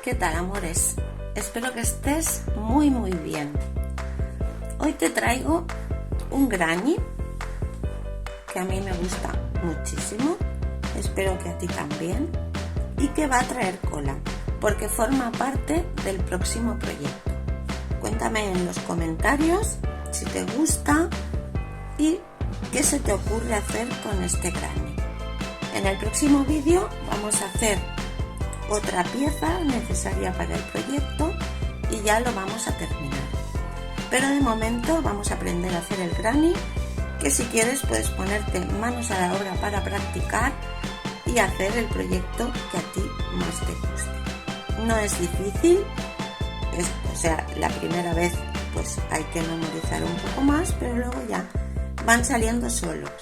¿Qué tal, amores? Espero que estés muy bien. Hoy te traigo un granny que a mí me gusta muchísimo, espero que a ti también, y que va a traer cola porque forma parte del próximo proyecto. Cuéntame en los comentarios si te gusta y qué se te ocurre hacer con este granny. En el próximo vídeo vamos a hacer otra pieza necesaria para el proyecto y ya lo vamos a terminar. Pero de momento vamos a aprender a hacer el granny, que si quieres puedes ponerte manos a la obra para practicar y hacer el proyecto que a ti más te guste. No es difícil, la primera vez pues hay que memorizar un poco más, pero luego ya van saliendo solos.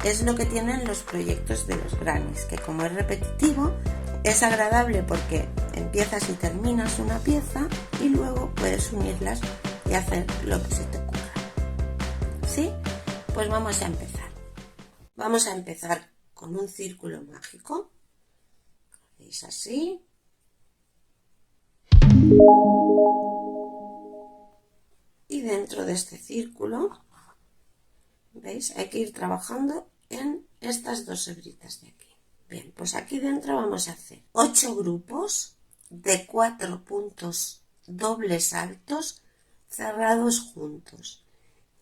Es lo que tienen los proyectos de los grannies, que como es repetitivo, es agradable porque empiezas y terminas una pieza y luego puedes unirlas y hacer lo que se te ocurra. ¿Sí? Pues vamos a empezar. Vamos a empezar con un círculo mágico. ¿Veis así? Y dentro de este círculo, ¿veis? Hay que ir trabajando en estas dos hebritas de aquí. Bien, pues aquí dentro vamos a hacer 8 grupos de 4 puntos dobles altos cerrados juntos.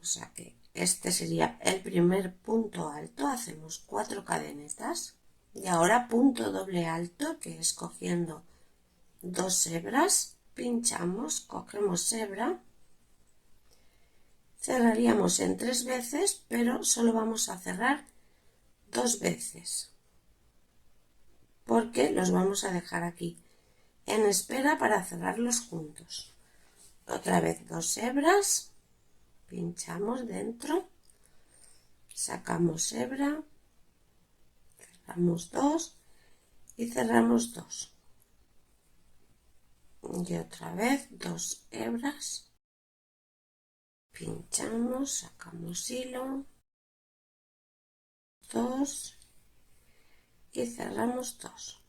O sea que este sería el primer punto alto, hacemos 4 cadenetas. Y ahora punto doble alto, que es cogiendo 2 hebras, pinchamos, cogemos hebra, cerraríamos en 3 veces, pero solo vamos a cerrar 2 veces. Porque los vamos a dejar aquí en espera para cerrarlos juntos. Otra vez 2 hebras, pinchamos dentro, sacamos hebra, cerramos 2 y cerramos 2. Y otra vez 2 hebras, pinchamos, sacamos hilo, 2 y cerramos 2.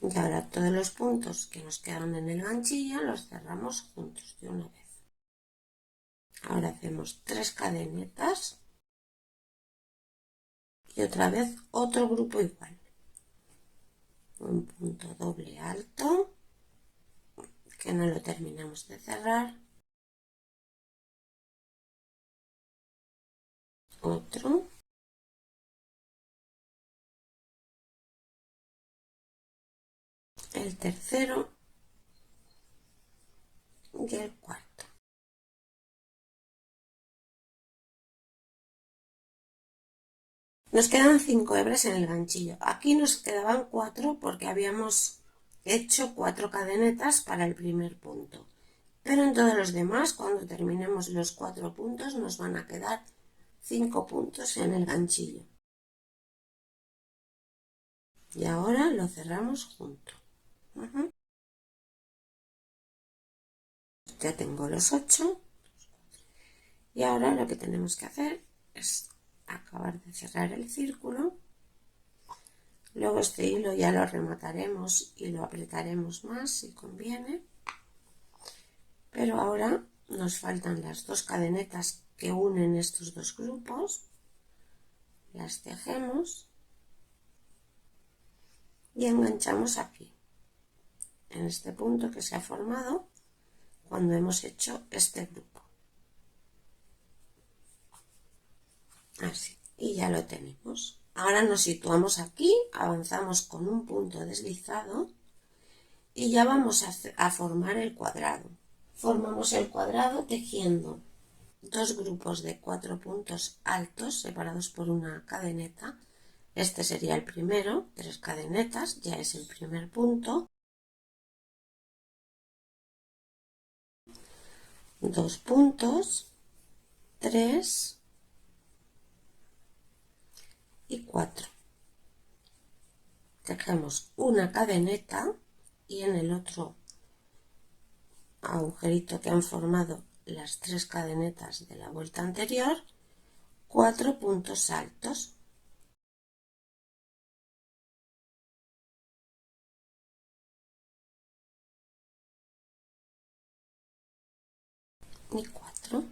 Y ahora todos los puntos que nos quedan en el ganchillo los cerramos juntos de una vez. Ahora hacemos 3 cadenetas y otra vez otro grupo igual. Un punto doble alto que no lo terminamos de cerrar. Otro. El tercero y el cuarto. Nos quedan 5 hebras en el ganchillo. Aquí nos quedaban 4 porque habíamos hecho 4 cadenetas para el primer punto. Pero en todos los demás, cuando terminemos los 4 puntos, nos van a quedar 5 puntos en el ganchillo. Y ahora lo cerramos junto. Ya tengo los 8. Y ahora lo que tenemos que hacer es acabar de cerrar el círculo. Luego este hilo ya lo remataremos y lo apretaremos más si conviene. Pero ahora nos faltan las 2 cadenetas que unen estos dos grupos. Las tejemos y enganchamos aquí, en este punto que se ha formado cuando hemos hecho este grupo. Así, y ya lo tenemos. Ahora nos situamos aquí, avanzamos con un punto deslizado y ya vamos a formar el cuadrado. Formamos el cuadrado tejiendo 2 grupos de 4 puntos altos separados por una cadeneta. Este sería el primero, 3 cadenetas, ya es el primer punto. 2 puntos, 3 y 4. Tejemos una cadeneta y en el otro agujerito que han formado las 3 cadenetas de la vuelta anterior, 4 puntos altos. y 4.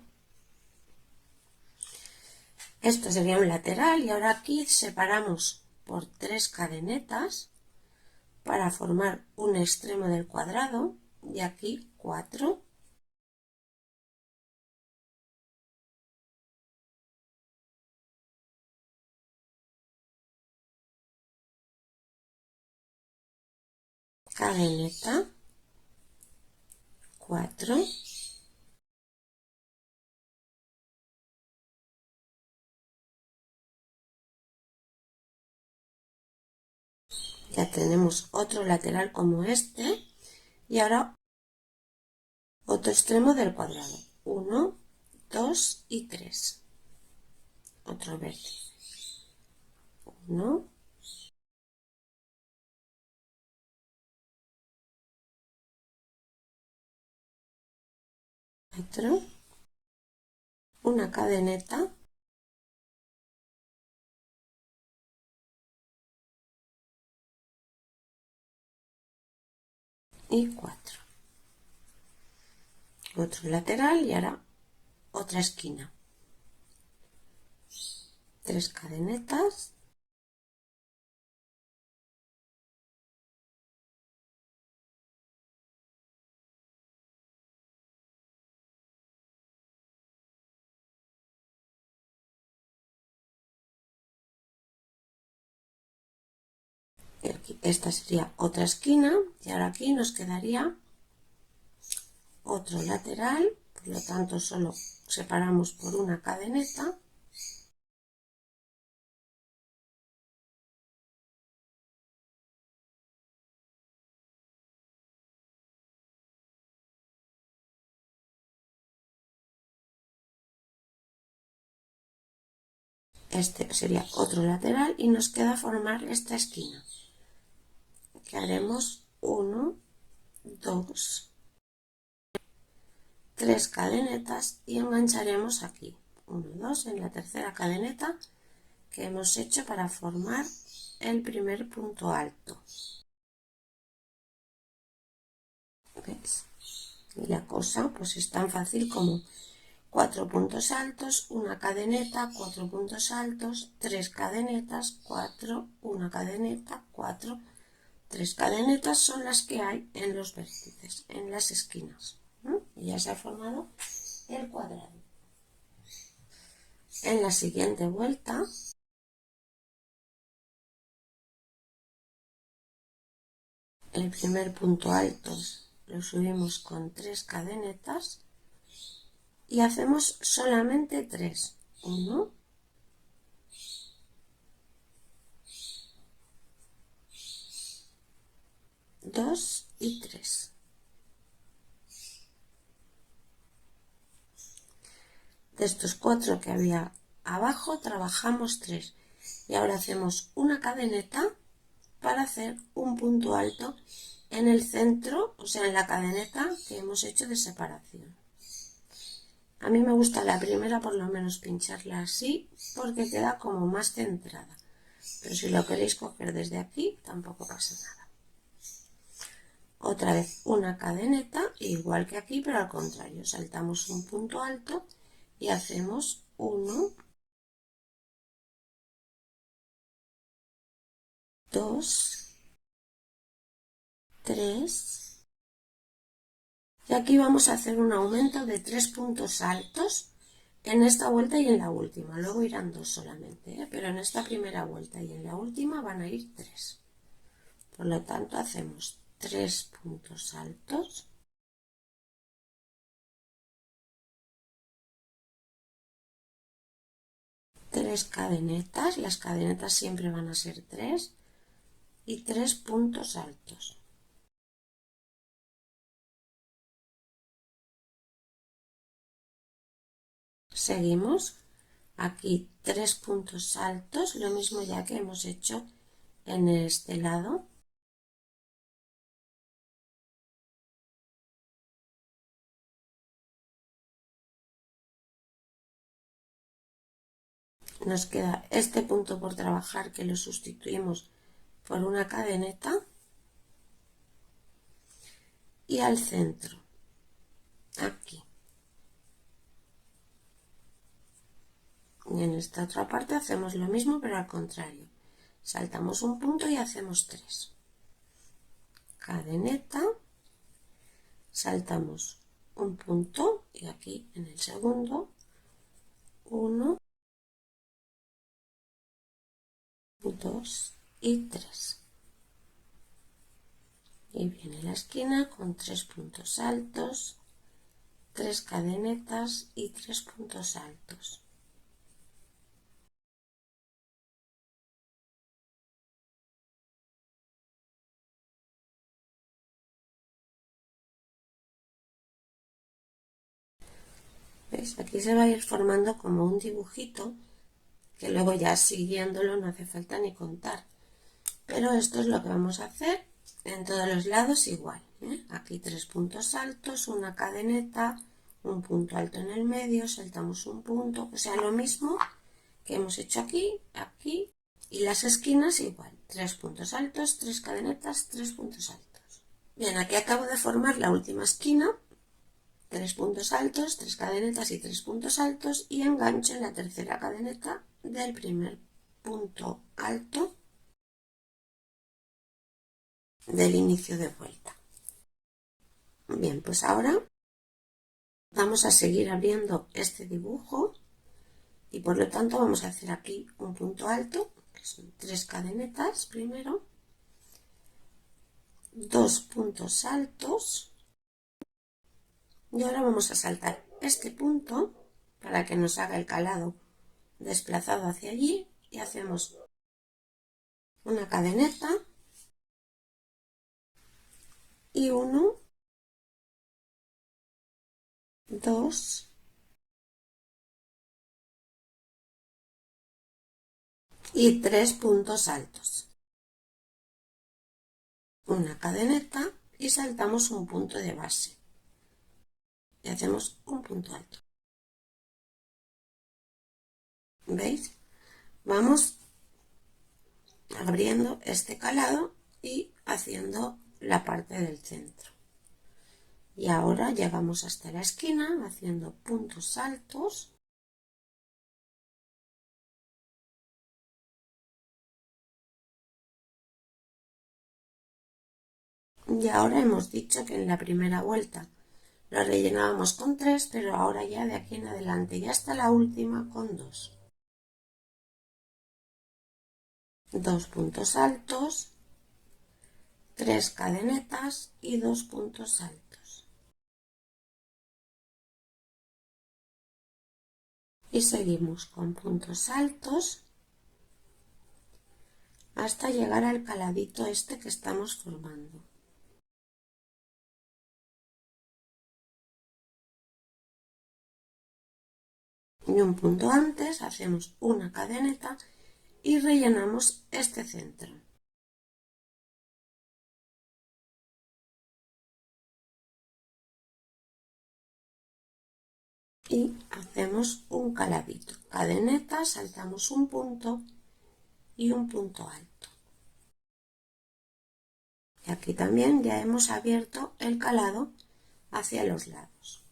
Esto sería un lateral y ahora aquí separamos por 3 cadenetas para formar un extremo del cuadrado y aquí 4. Cadeneta, 4. Ya tenemos otro lateral como este y ahora otro extremo del cuadrado. 1, 2 y 3. Otro vértice. 1, 4, una cadeneta y 4. Otro lateral y ahora otra esquina. 3 cadenetas y aquí. Esta sería otra esquina y ahora aquí nos quedaría otro lateral, por lo tanto solo separamos por una cadeneta este sería otro lateral y nos queda formar esta esquina que haremos 1, 2, 3 cadenetas y engancharemos aquí 1, 2 en la tercera cadeneta que hemos hecho para formar el primer punto alto. ¿Ves? Y la cosa pues es tan fácil como 4 puntos altos, una cadeneta, 4 puntos altos, 3 cadenetas, 4, una cadeneta, 4, 3 cadenetas son las que hay en los vértices, en las esquinas, ¿no? Y ya se ha formado el cuadrado. En la siguiente vuelta el primer punto alto lo subimos con 3 cadenetas y hacemos solamente 3. 1, 2 y 3. De estos 4 que había abajo trabajamos 3 y ahora hacemos una cadeneta para hacer un punto alto en el centro, o sea en la cadeneta que hemos hecho de separación. A mí me gusta la primera por lo menos pincharla así porque queda como más centrada, pero si lo queréis coger desde aquí tampoco pasa nada. Otra vez una cadeneta igual que aquí pero al contrario, saltamos un punto alto y hacemos 1, 2, 3 y aquí vamos a hacer un aumento de 3 puntos altos en esta vuelta y en la última. Luego irán 2 solamente, pero en esta primera vuelta y en la última van a ir 3. Por lo tanto hacemos 3 puntos altos, tres cadenetas, las cadenetas siempre van a ser 3 y 3 puntos altos. Seguimos aquí 3 puntos altos, lo mismo ya que hemos hecho en este lado. Nos queda este punto por trabajar que lo sustituimos por una cadeneta y al centro, aquí. Y en esta otra parte hacemos lo mismo pero al contrario. Saltamos un punto y hacemos 3. Cadeneta, saltamos un punto y aquí en el segundo 1, 2 y 3. Y viene la esquina con 3 puntos altos, 3 cadenetas y 3 puntos altos. ¿Veis? Aquí se va a ir formando como un dibujito que luego ya siguiéndolo no hace falta ni contar. Pero esto es lo que vamos a hacer en todos los lados igual, ¿eh? Aquí 3 puntos altos, una cadeneta, un punto alto en el medio, saltamos un punto, o sea, lo mismo que hemos hecho aquí, aquí, y las esquinas igual, 3 puntos altos, 3 cadenetas, 3 puntos altos. Bien, aquí acabo de formar la última esquina, 3 puntos altos, 3 cadenetas y 3 puntos altos, y engancho en la tercera cadeneta del primer punto alto del inicio de vuelta. Bien, pues ahora vamos a seguir abriendo este dibujo y por lo tanto vamos a hacer aquí un punto alto, que son 3 cadenetas primero, 2 puntos altos y ahora vamos a saltar este punto para que nos haga el calado desplazado hacia allí y hacemos una cadeneta y 1, 2 y 3 puntos altos, una cadeneta y saltamos un punto de base y hacemos un punto alto. ¿Veis? Vamos abriendo este calado y haciendo la parte del centro. Y ahora llegamos hasta la esquina haciendo puntos altos. Y ahora hemos dicho que en la primera vuelta lo rellenábamos con 3, pero ahora ya de aquí en adelante y hasta la última con 2. 2 puntos altos, 3 cadenetas y 2 puntos altos. Y seguimos con puntos altos hasta llegar al caladito este que estamos formando. Y un punto antes hacemos una cadeneta y rellenamos este centro. Y hacemos un caladito. Cadeneta, saltamos un punto y un punto alto. Y aquí también ya hemos abierto el calado hacia los lados.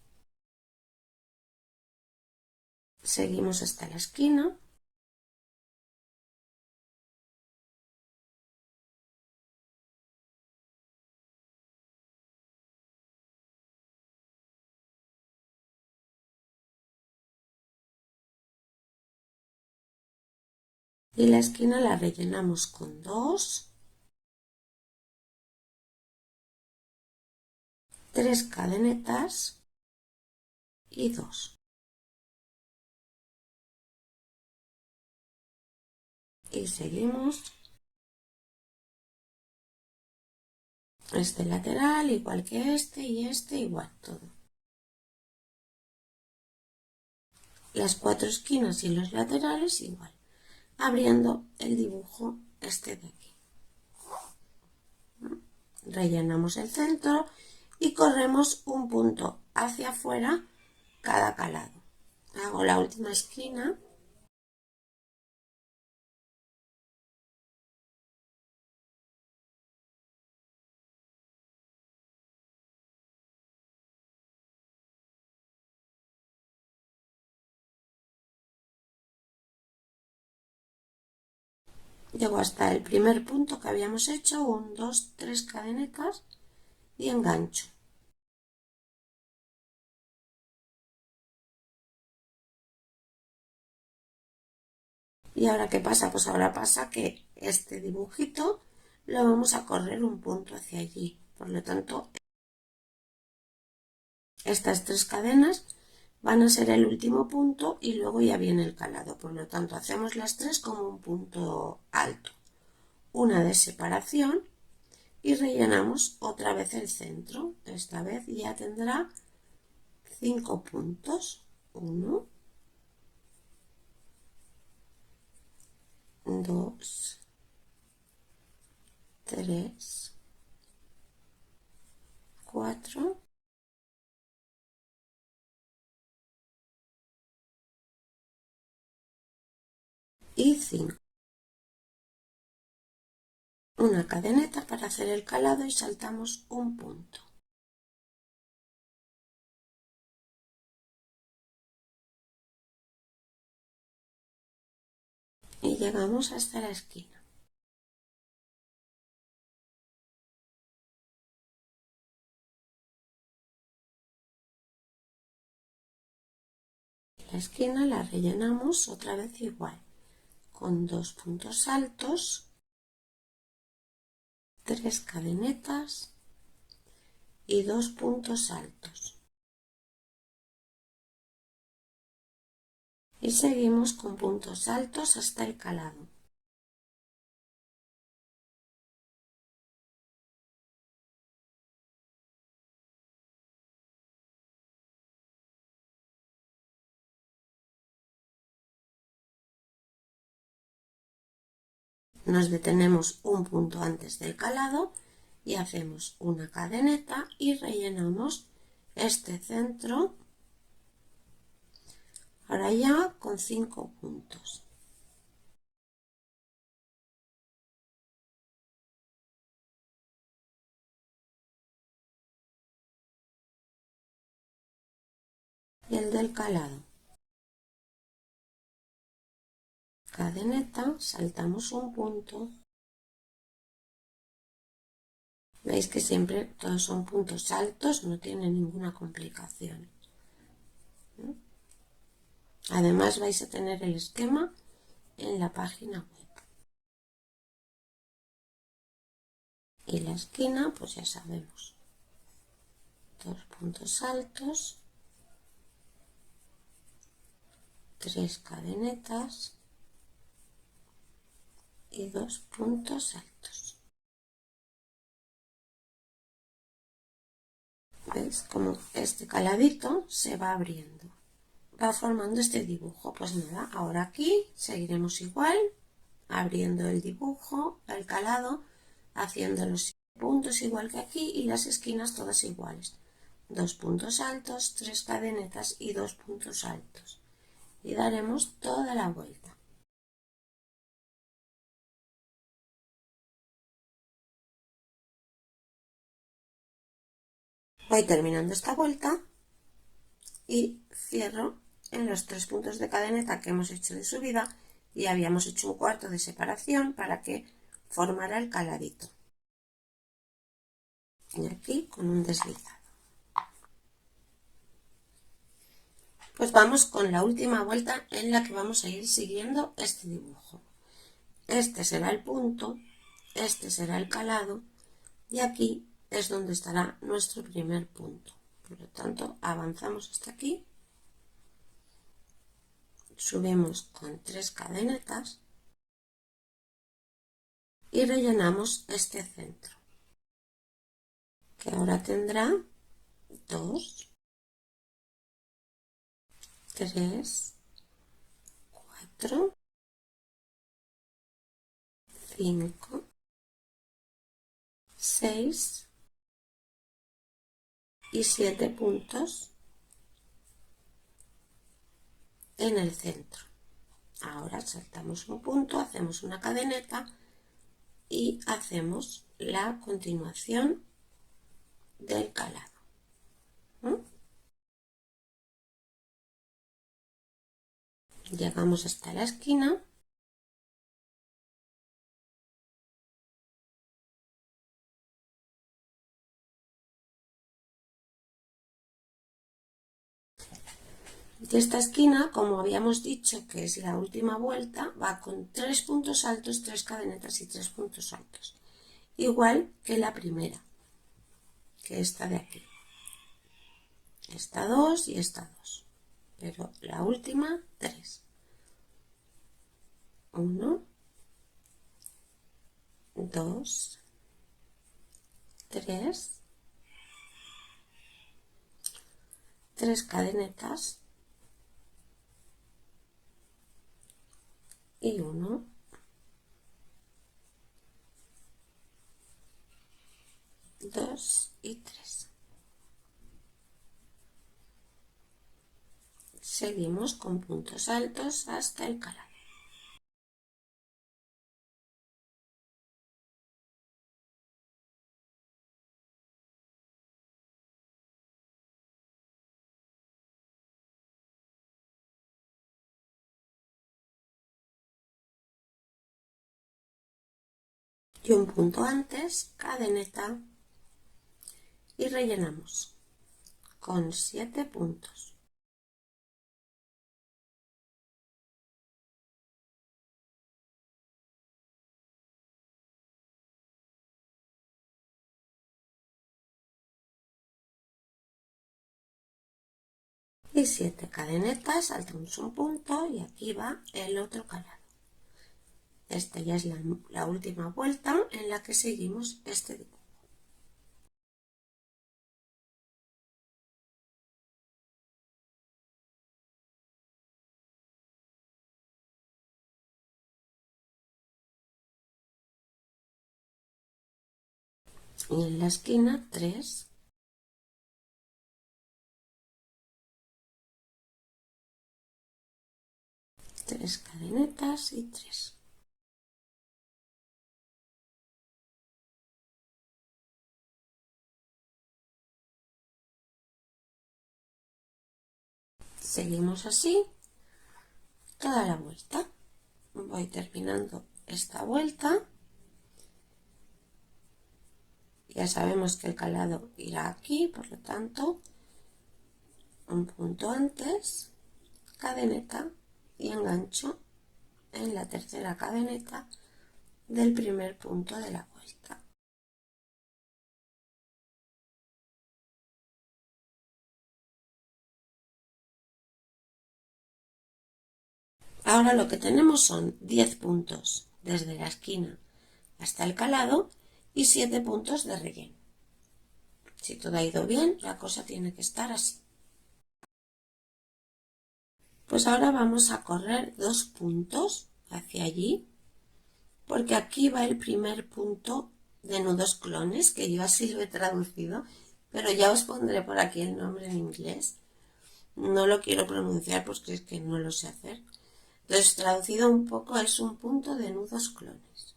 Seguimos hasta la esquina. Y la esquina la rellenamos con 2, 3 cadenetas y 2. Y seguimos este lateral igual que este y este igual todo. Las 4 esquinas y los laterales igual, abriendo el dibujo este de aquí. Rellenamos el centro y corremos un punto hacia afuera cada calado. Hago la última esquina Llego hasta el primer punto que habíamos hecho, 1, 2, 3 cadenetas y engancho. ¿Y ahora qué pasa? Pues ahora pasa que este dibujito lo vamos a correr un punto hacia allí. Por lo tanto, estas 3 cadenas van a ser el último punto y luego ya viene el calado. Por lo tanto, hacemos las 3 como un punto alto. Una de separación y rellenamos otra vez el centro. Esta vez ya tendrá 5 puntos. 1, 2, 3, 4 y 5. Una cadeneta para hacer el calado y saltamos un punto. Y llegamos hasta la esquina. La esquina la rellenamos otra vez igual, con 2 puntos altos, 3 cadenetas y 2 puntos altos. Y seguimos con puntos altos hasta el calado. Nos detenemos un punto antes del calado y hacemos una cadeneta y rellenamos este centro, ahora ya con 5 puntos. Y el del calado. Cadeneta, saltamos un punto. Veis que siempre todos son puntos altos, no tiene ninguna complicación. Además vais a tener el esquema en la página web. Y la esquina, pues ya sabemos. 2 puntos altos, 3 cadenetas y 2 puntos altos. ¿Veis cómo este caladito se va abriendo? Va formando este dibujo. Pues nada, ahora aquí seguiremos igual, abriendo el dibujo, el calado, haciendo los puntos igual que aquí y las esquinas todas iguales. 2 puntos altos, 3 cadenetas y 2 puntos altos. Y daremos toda la vuelta. Voy terminando esta vuelta y cierro en los 3 puntos de cadeneta que hemos hecho de subida y habíamos hecho un cuarto de separación para que formara el caladito. Y aquí con un deslizado. Pues vamos con la última vuelta en la que vamos a ir siguiendo este dibujo. Este será el punto, este será el calado y aquí es donde estará nuestro primer punto. Por lo tanto, avanzamos hasta aquí, subimos con 3 cadenetas y rellenamos este centro, que ahora tendrá 2, 3, 4, 5, 6 y 7 puntos en el centro. Ahora saltamos un punto, hacemos una cadeneta y hacemos la continuación del calado. Llegamos hasta la esquina Y esta esquina, como habíamos dicho que es la última vuelta, va con 3 puntos altos, 3 cadenetas y 3 puntos altos. Igual que la primera, que esta de aquí. Esta 2 y esta 2. Pero la última, 3. 1, 2, 3. 3 cadenetas y 1, 2 y 3. Seguimos con puntos altos hasta el calado. Y un punto antes, cadeneta, y rellenamos con 7 puntos. Y 7 cadenetas, saltamos un punto y aquí va el otro calado. Esta ya es la última vuelta en la que seguimos este dibujo. Y en la esquina 3. Tres cadenetas y 3. Seguimos así toda la vuelta. Voy terminando esta vuelta. Ya sabemos que el calado irá aquí, por lo tanto, un punto antes, cadeneta y engancho en la tercera cadeneta del primer punto de la vuelta. Ahora lo que tenemos son 10 puntos desde la esquina hasta el calado y 7 puntos de relleno. Si todo ha ido bien, la cosa tiene que estar así. Pues ahora vamos a correr 2 puntos hacia allí, porque aquí va el primer punto de nudos clones, que yo así lo he traducido, pero ya os pondré por aquí el nombre en inglés. No lo quiero pronunciar porque es que no lo sé hacer. Entonces, traducido un poco, es un punto de nudos clones.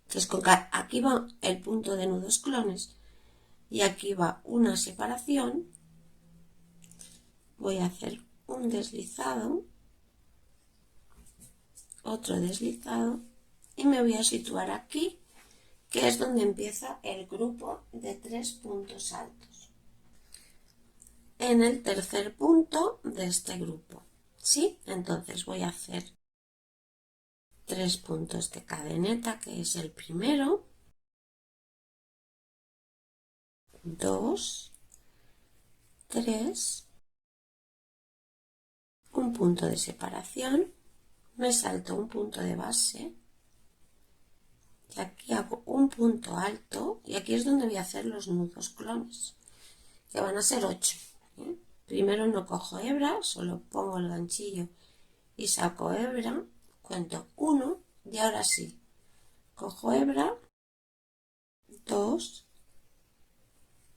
Entonces, aquí va el punto de nudos clones y aquí va una separación. Voy a hacer un deslizado, otro deslizado y me voy a situar aquí, que es donde empieza el grupo de 3 puntos altos. En el tercer punto de este grupo, ¿sí? Entonces voy a hacer 3 puntos de cadeneta, que es el primero, 2, 3, un punto de separación, me salto un punto de base y aquí hago un punto alto y aquí es donde voy a hacer los nudos clones, que van a ser 8. Primero no cojo hebra, solo pongo el ganchillo y saco hebra, cuento 1 y ahora sí, cojo hebra, 2,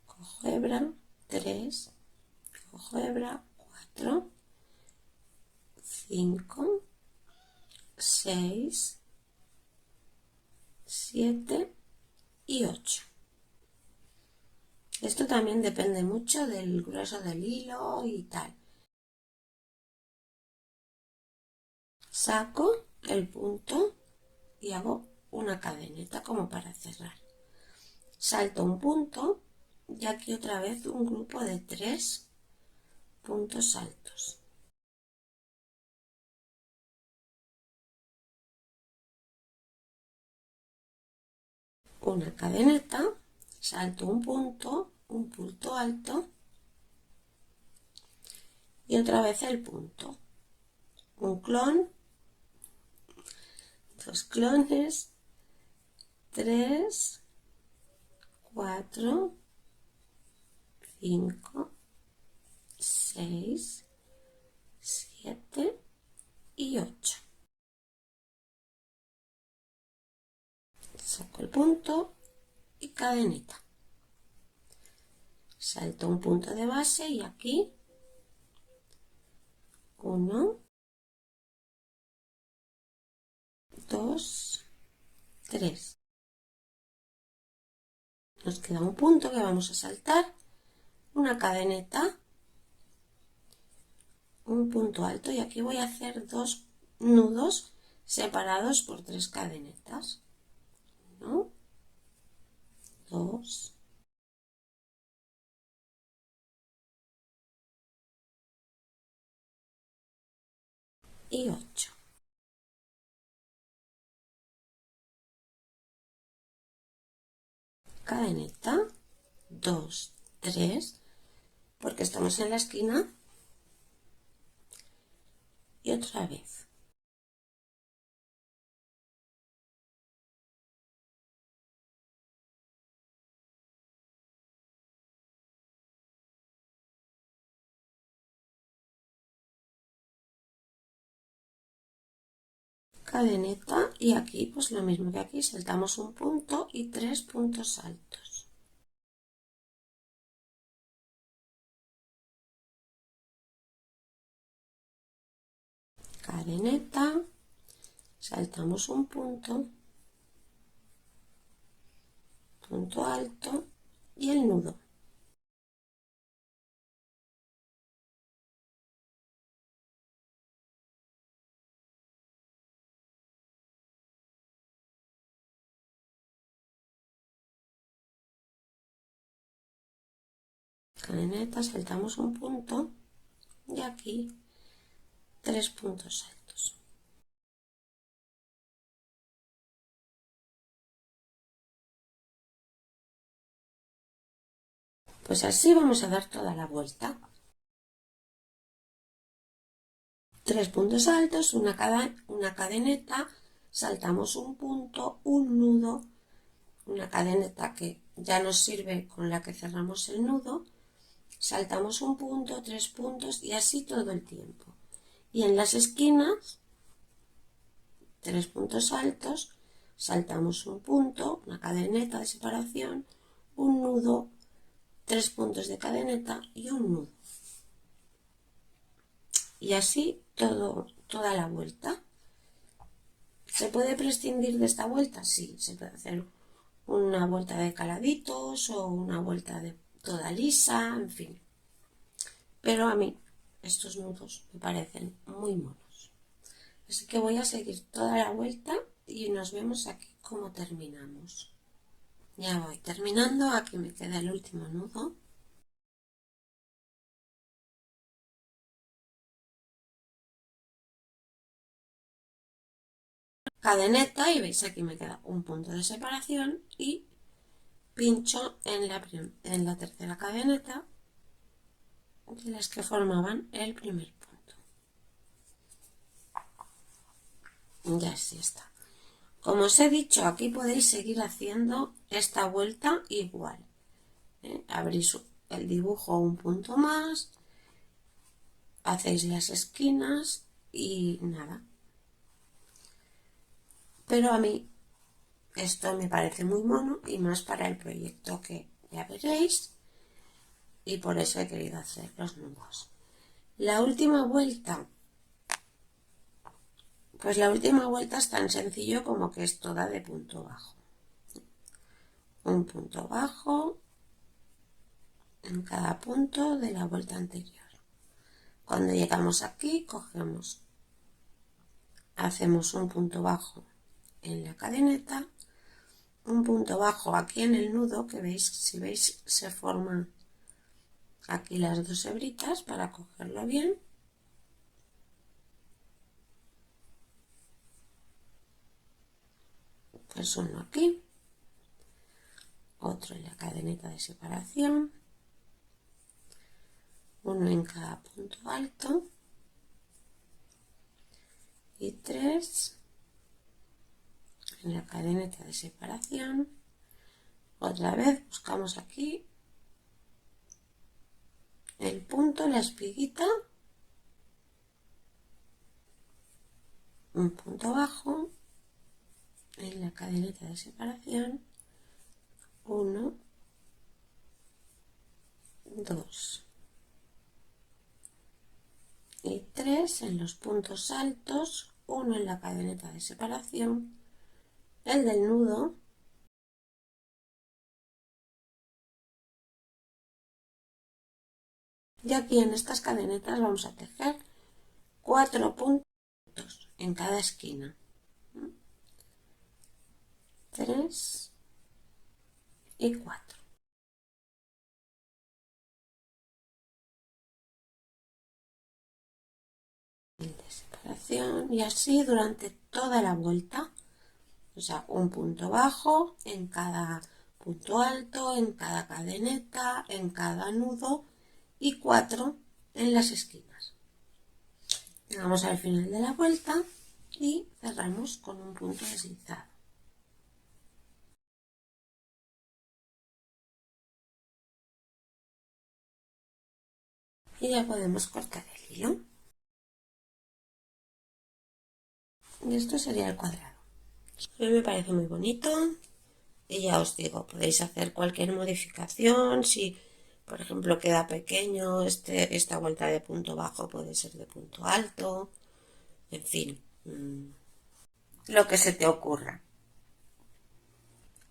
cojo hebra, 3, cojo hebra, 4, 5, 6, 7 y 8. Esto también depende mucho del grueso del hilo y tal. Saco el punto y hago una cadeneta como para cerrar. Salto un punto y aquí otra vez un grupo de 3 puntos altos. Una cadeneta, salto un punto alto y otra vez el punto. Un clon, dos clones, 3, 4, 5, 6, 7 y 8. Saco el punto y cadeneta. Salto un punto de base y aquí 1, 2, 3. Nos queda un punto que vamos a saltar, una cadeneta, un punto alto y aquí voy a hacer 2 nudos separados por 3 cadenetas. 1, 2 y 8. Cadeneta, 2, 3, porque estamos en la esquina y otra vez. Cadeneta y aquí pues lo mismo que aquí, saltamos un punto y 3 puntos altos. Cadeneta, saltamos un punto alto y el nudo. Cadeneta, saltamos un punto y aquí 3 puntos altos. Pues así vamos a dar toda la vuelta. 3 puntos altos, una cadeneta, saltamos un punto, un nudo, una cadeneta que ya nos sirve con la que cerramos el nudo, saltamos un punto, 3 puntos y así todo el tiempo. Y en las esquinas, 3 puntos altos, saltamos un punto, una cadeneta de separación, un nudo, 3 puntos de cadeneta y un nudo. Y así toda la vuelta. ¿Se puede prescindir de esta vuelta? Sí, se puede hacer una vuelta de caladitos o una vuelta de toda lisa, en fin. Pero a mí estos nudos me parecen muy monos. Así que voy a seguir toda la vuelta y nos vemos aquí cómo terminamos. Ya voy terminando, aquí me queda el último nudo. Cadeneta y veis aquí me queda un punto de separación y pincho en la tercera cadeneta de las que formaban el primer punto. Y así está. Como os he dicho, aquí podéis seguir haciendo esta vuelta igual. Abrís el dibujo un punto más, hacéis las esquinas y nada. Pero a mí esto me parece muy mono y más para el proyecto que ya veréis y por eso he querido hacer los nudos. La última vuelta, pues la última vuelta es tan sencillo como que es toda de punto bajo. Un punto bajo en cada punto de la vuelta anterior. Cuando llegamos aquí, hacemos un punto bajo en la cadeneta, un punto bajo aquí en el nudo, que veis, si veis, se forma aquí las dos hebritas para cogerlo bien. Pues uno aquí, otro en la cadeneta de separación, uno en cada punto alto y 3 en la cadeneta de separación. Otra vez buscamos aquí el punto, la espiguita, un punto bajo en la cadeneta de separación, 1, 2 y 3 en los puntos altos, uno en la cadeneta de separación, el del nudo, y aquí en estas cadenetas vamos a tejer 4 puntos en cada esquina, 3 y 4. De separación, y así durante toda la vuelta, o sea, un punto bajo en cada punto alto, en cada cadeneta, en cada nudo y 4 en las esquinas. Llegamos al final de la vuelta y cerramos con un punto deslizado. Y ya podemos cortar el hilo. Y esto sería el cuadrado. A mí me parece muy bonito. Y ya os digo, podéis hacer cualquier modificación. Si, por ejemplo, queda pequeño, esta vuelta de punto bajo puede ser de punto alto. En fin, lo que se te ocurra.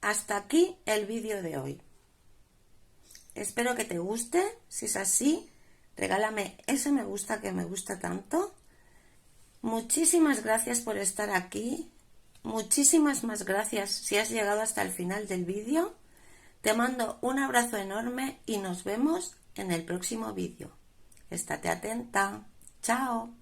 Hasta aquí el vídeo de hoy. Espero que te guste. Si es así, regálame ese me gusta que me gusta tanto. Muchísimas gracias por estar aquí. Muchísimas más gracias si has llegado hasta el final del vídeo. Te mando un abrazo enorme y nos vemos en el próximo vídeo. Estate atenta. Chao.